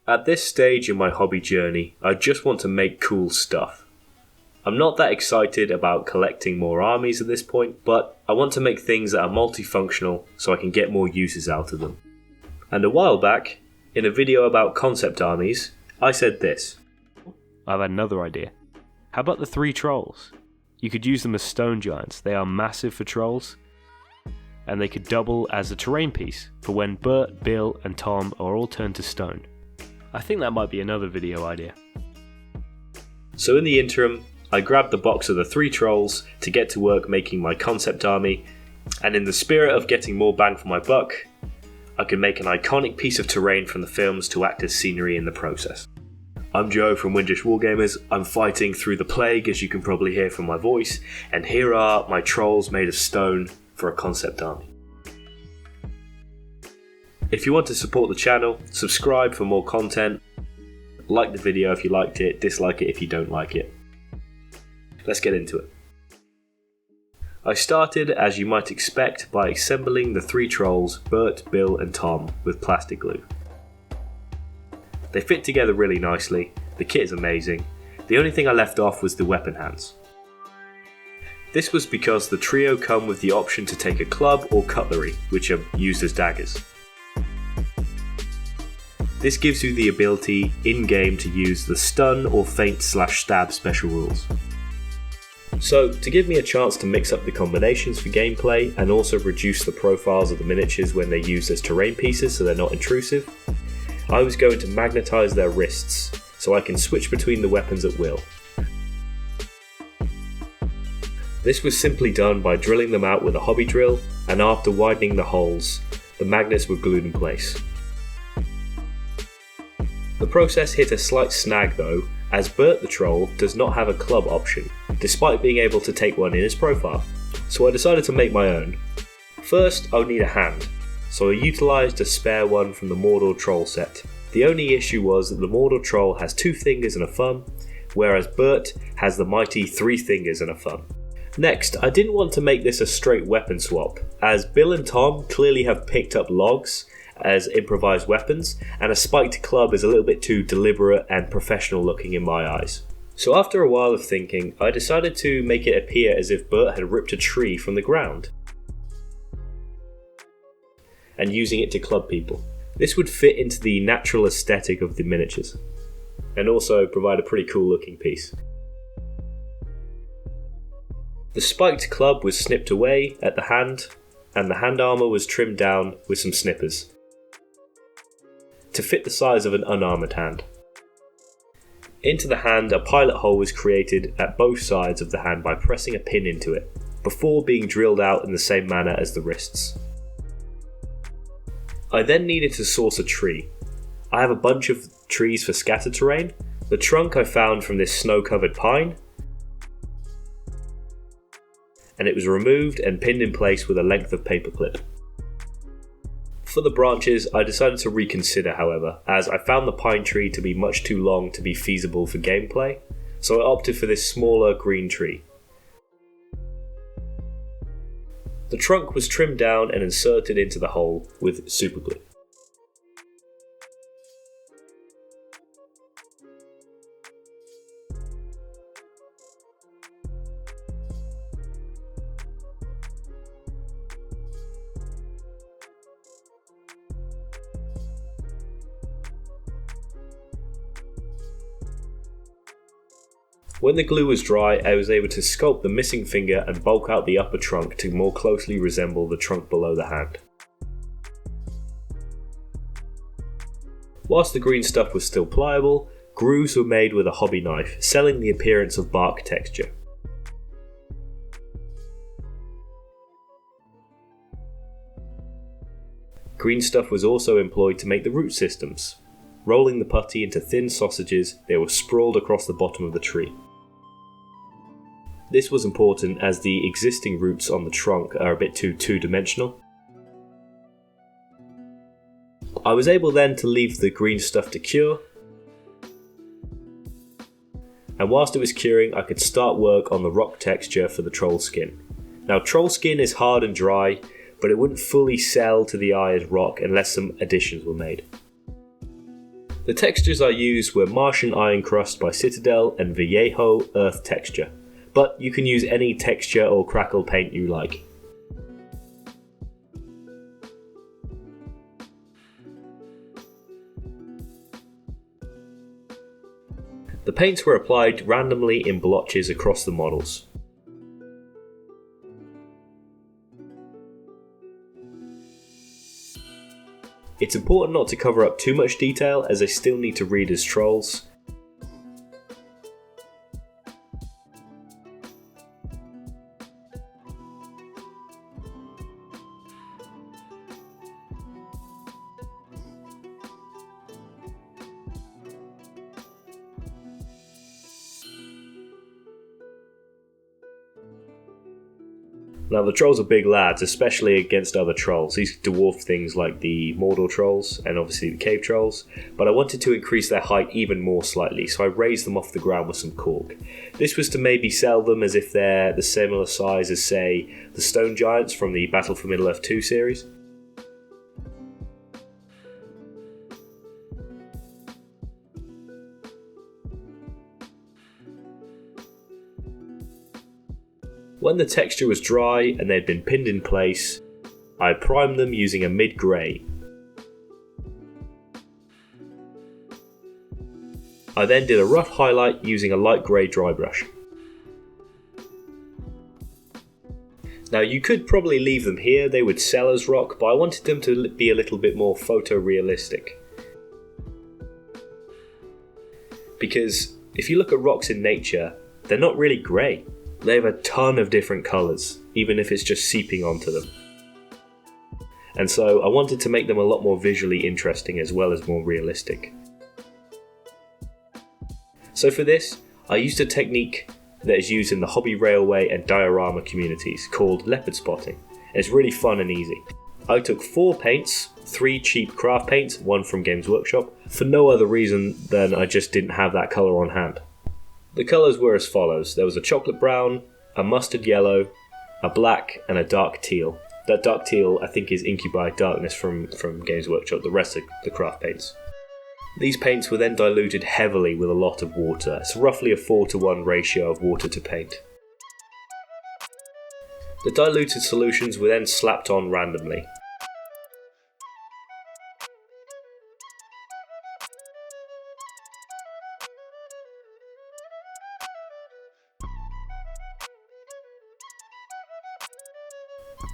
At this stage in my hobby journey, I just want to make cool stuff. I'm not that excited about collecting more armies at this point, but I want to make things that are multifunctional so I can get more uses out of them. And a while back, in a video about concept armies, I said this. I've had another idea. How about the 3 trolls? You could use them as stone giants. They are massive for trolls, and they could double as a terrain piece for when Bert, Bill and Tom are all turned to stone. I think that might be another video idea. So in the interim, I grabbed the box of the 3 trolls to get to work making my concept army, and in the spirit of getting more bang for my buck, I could make an iconic piece of terrain from the films to act as scenery in the process. I'm Joe from Windrush Wargamers. I'm fighting through the plague, as you can probably hear from my voice, and here are my trolls made of stone for a concept army. If you want to support the channel, subscribe for more content, like the video if you liked it, dislike it if you don't like it. Let's get into it. I started, as you might expect, by assembling the 3 trolls, Bert, Bill and Tom, with plastic glue. They fit together really nicely, the kit is amazing, the only thing I left off was the weapon hands. This was because the trio come with the option to take a club or cutlery, which are used as daggers. This gives you the ability in-game to use the stun or feint/stab special rules. So, to give me a chance to mix up the combinations for gameplay and also reduce the profiles of the miniatures when they're used as terrain pieces so they're not intrusive, I was going to magnetise their wrists so I can switch between the weapons at will. This was simply done by drilling them out with a hobby drill, and after widening the holes, the magnets were glued in place. The process hit a slight snag though, as Bert the Troll does not have a club option, despite being able to take one in his profile, so I decided to make my own. First, I would need a hand, so I utilised a spare one from the Mordor Troll set. The only issue was that the Mordor Troll has 2 fingers and a thumb, whereas Bert has the mighty 3 fingers and a thumb. Next, I didn't want to make this a straight weapon swap, as Bill and Tom clearly have picked up logs as improvised weapons, and a spiked club is a little bit too deliberate and professional looking in my eyes. So after a while of thinking, I decided to make it appear as if Bert had ripped a tree from the ground and using it to club people. This would fit into the natural aesthetic of the miniatures, and also provide a pretty cool looking piece. The spiked club was snipped away at the hand, and the hand armour was trimmed down with some snippers to fit the size of an unarmoured hand. Into the hand, a pilot hole was created at both sides of the hand by pressing a pin into it, before being drilled out in the same manner as the wrists. I then needed to source a tree. I have a bunch of trees for scatter terrain. The trunk I found from this snow-covered pine, and it was removed and pinned in place with a length of paperclip. For the branches, I decided to reconsider, however, as I found the pine tree to be much too long to be feasible for gameplay, so I opted for this smaller green tree. The trunk was trimmed down and inserted into the hole with superglue. When the glue was dry, I was able to sculpt the missing finger and bulk out the upper trunk to more closely resemble the trunk below the hand. Whilst the green stuff was still pliable, grooves were made with a hobby knife, selling the appearance of bark texture. Green stuff was also employed to make the root systems. Rolling the putty into thin sausages, they were sprawled across the bottom of the tree. This was important as the existing roots on the trunk are a bit too two-dimensional. I was able then to leave the green stuff to cure, and whilst it was curing I could start work on the rock texture for the troll skin. Now troll skin is hard and dry, but it wouldn't fully sell to the eye as rock unless some additions were made. The textures I used were Martian Iron Crust by Citadel and Vallejo Earth Texture, but you can use any texture or crackle paint you like. The paints were applied randomly in blotches across the models. It's important not to cover up too much detail as they still need to read as trolls. Now the trolls are big lads, especially against other trolls. These dwarf things like the Mordor trolls and obviously the cave trolls, but I wanted to increase their height even more slightly, so I raised them off the ground with some cork. This was to maybe sell them as if they're the similar size as, say, the stone giants from the Battle for Middle-earth 2 series. When the texture was dry and they'd been pinned in place, I primed them using a mid-grey. I then did a rough highlight using a light grey dry brush. Now you could probably leave them here, they would sell as rock, but I wanted them to be a little bit more photorealistic. Because if you look at rocks in nature, they're not really grey. They have a ton of different colours, even if it's just seeping onto them. And so I wanted to make them a lot more visually interesting as well as more realistic. So for this, I used a technique that is used in the hobby railway and diorama communities called leopard spotting. And it's really fun and easy. I took 4 paints, 3 cheap craft paints, 1 from Games Workshop, for no other reason than I just didn't have that colour on hand. The colours were as follows. There was a chocolate brown, a mustard yellow, a black and a dark teal. That dark teal I think is Incubi Darkness from Games Workshop, the rest of the craft paints. These paints were then diluted heavily with a lot of water. It's roughly a 4:1 ratio of water to paint. The diluted solutions were then slapped on randomly.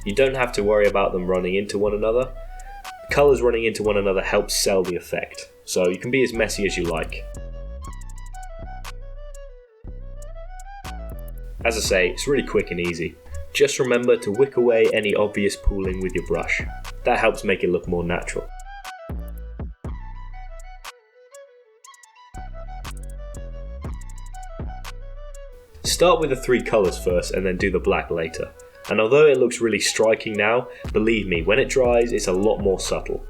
You don't have to worry about them running into one another. Colours running into one another helps sell the effect, so you can be as messy as you like. As I say, it's really quick and easy. Just remember to wick away any obvious pooling with your brush. That helps make it look more natural. Start with the 3 colours first and then do the black later. And although it looks really striking now, believe me, when it dries it's a lot more subtle.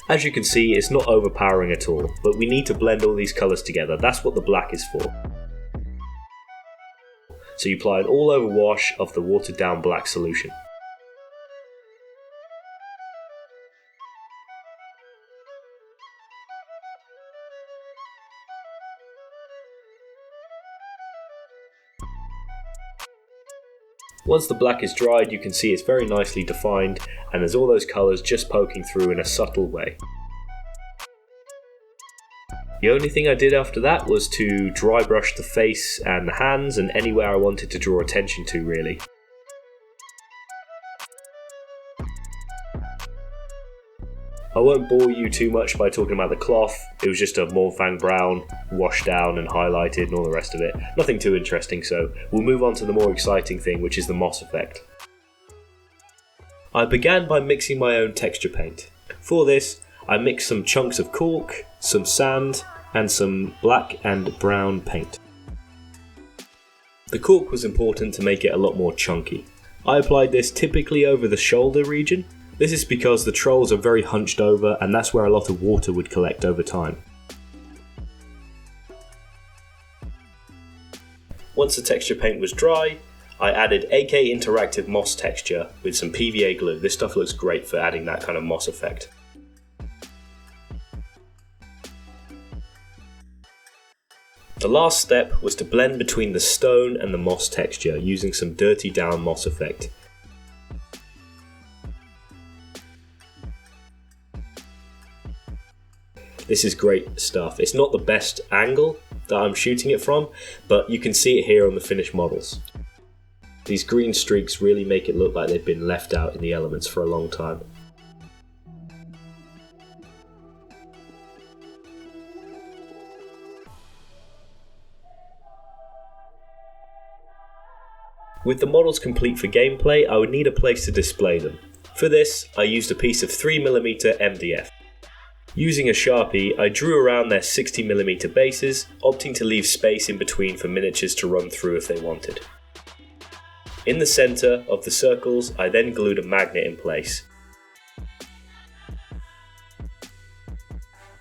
As you can see, it's not overpowering at all, but we need to blend all these colours together. That's what the black is for. So you apply an all-over wash of the watered down black solution. Once the black is dried, you can see it's very nicely defined and there's all those colours just poking through in a subtle way. The only thing I did after that was to dry brush the face and the hands and anywhere I wanted to draw attention to, really. I won't bore you too much by talking about the cloth. It was just a Mornfang brown, washed down and highlighted and all the rest of it. Nothing too interesting, so we'll move on to the more exciting thing, which is the moss effect. I began by mixing my own texture paint. For this, I mixed some chunks of cork, some sand, and some black and brown paint. The cork was important to make it a lot more chunky. I applied this typically over the shoulder region, This is because the trolls are very hunched over, and that's where a lot of water would collect over time. Once the texture paint was dry, I added AK Interactive Moss texture with some PVA glue. This stuff looks great for adding that kind of moss effect. The last step was to blend between the stone and the moss texture using some dirty down moss effect. This is great stuff. It's not the best angle that I'm shooting it from, but you can see it here on the finished models. These green streaks really make it look like they've been left out in the elements for a long time. With the models complete for gameplay, I would need a place to display them. For this, I used a piece of 3mm MDF. Using a Sharpie, I drew around their 60mm bases, opting to leave space in between for miniatures to run through if they wanted. In the centre of the circles, I then glued a magnet in place.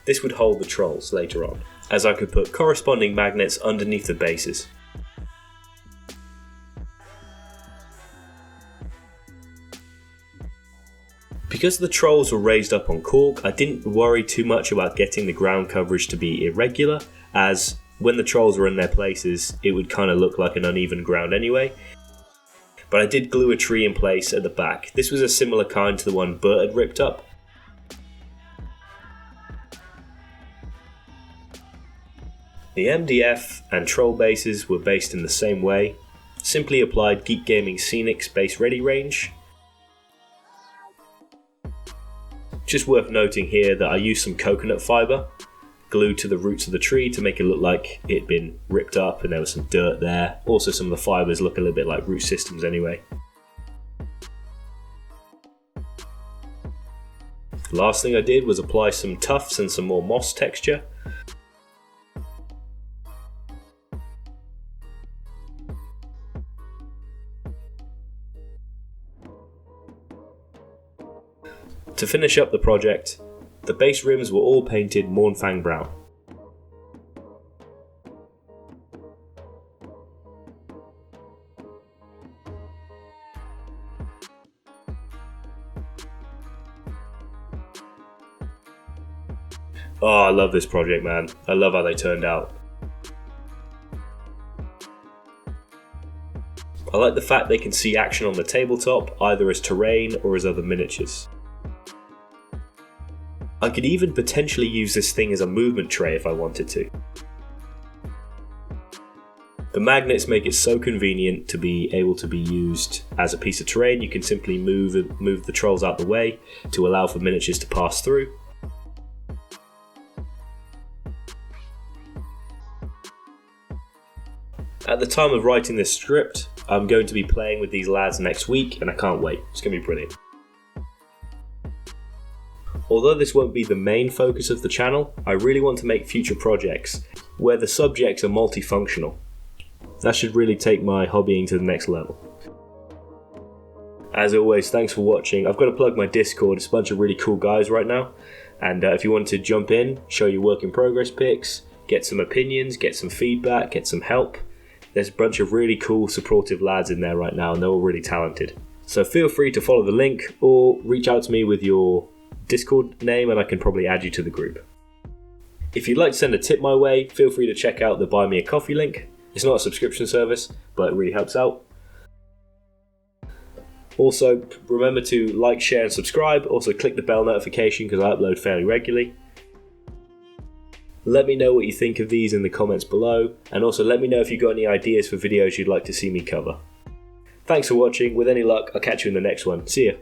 This would hold the trolls later on, as I could put corresponding magnets underneath the bases. Because the trolls were raised up on cork, I didn't worry too much about getting the ground coverage to be irregular, as when the trolls were in their places, it would kind of look like an uneven ground anyway. But I did glue a tree in place at the back. This was a similar kind to the one Bert had ripped up. The MDF and troll bases were based in the same way. Simply applied Geek Gaming Scenic Space Ready range. Just worth noting here that I used some coconut fibre glued to the roots of the tree to make it look like it had been ripped up and there was some dirt there. Also, some of the fibres look a little bit like root systems anyway. The last thing I did was apply some tufts and some more moss texture. To finish up the project, the base rims were all painted Mornfang brown. Oh, I love this project, man. I love how they turned out. I like the fact they can see action on the tabletop, either as terrain or as other miniatures. I could even potentially use this thing as a movement tray if I wanted to. The magnets make it so convenient to be able to be used as a piece of terrain. You can simply move the trolls out the way to allow for miniatures to pass through. At the time of writing this script, I'm going to be playing with these lads next week and I can't wait. It's going to be brilliant. Although this won't be the main focus of the channel, I really want to make future projects where the subjects are multifunctional. That should really take my hobbying to the next level. As always, thanks for watching. I've got to plug my Discord, it's a bunch of really cool guys right now. And if you want to jump in, show your work in progress pics, get some opinions, get some feedback, get some help. There's a bunch of really cool, supportive lads in there right now and they're all really talented. So feel free to follow the link or reach out to me with your Discord name and I can probably add you to the group. If you'd like to send a tip my way, feel free to check out the Buy Me a Coffee link. It's not a subscription service, but it really helps out. Also, remember to like, share and subscribe. Also click the bell notification because I upload fairly regularly. Let me know what you think of these in the comments below, and also let me know if you've got any ideas for videos you'd like to see me cover. Thanks for watching. With any luck, I'll catch you in the next one. See ya.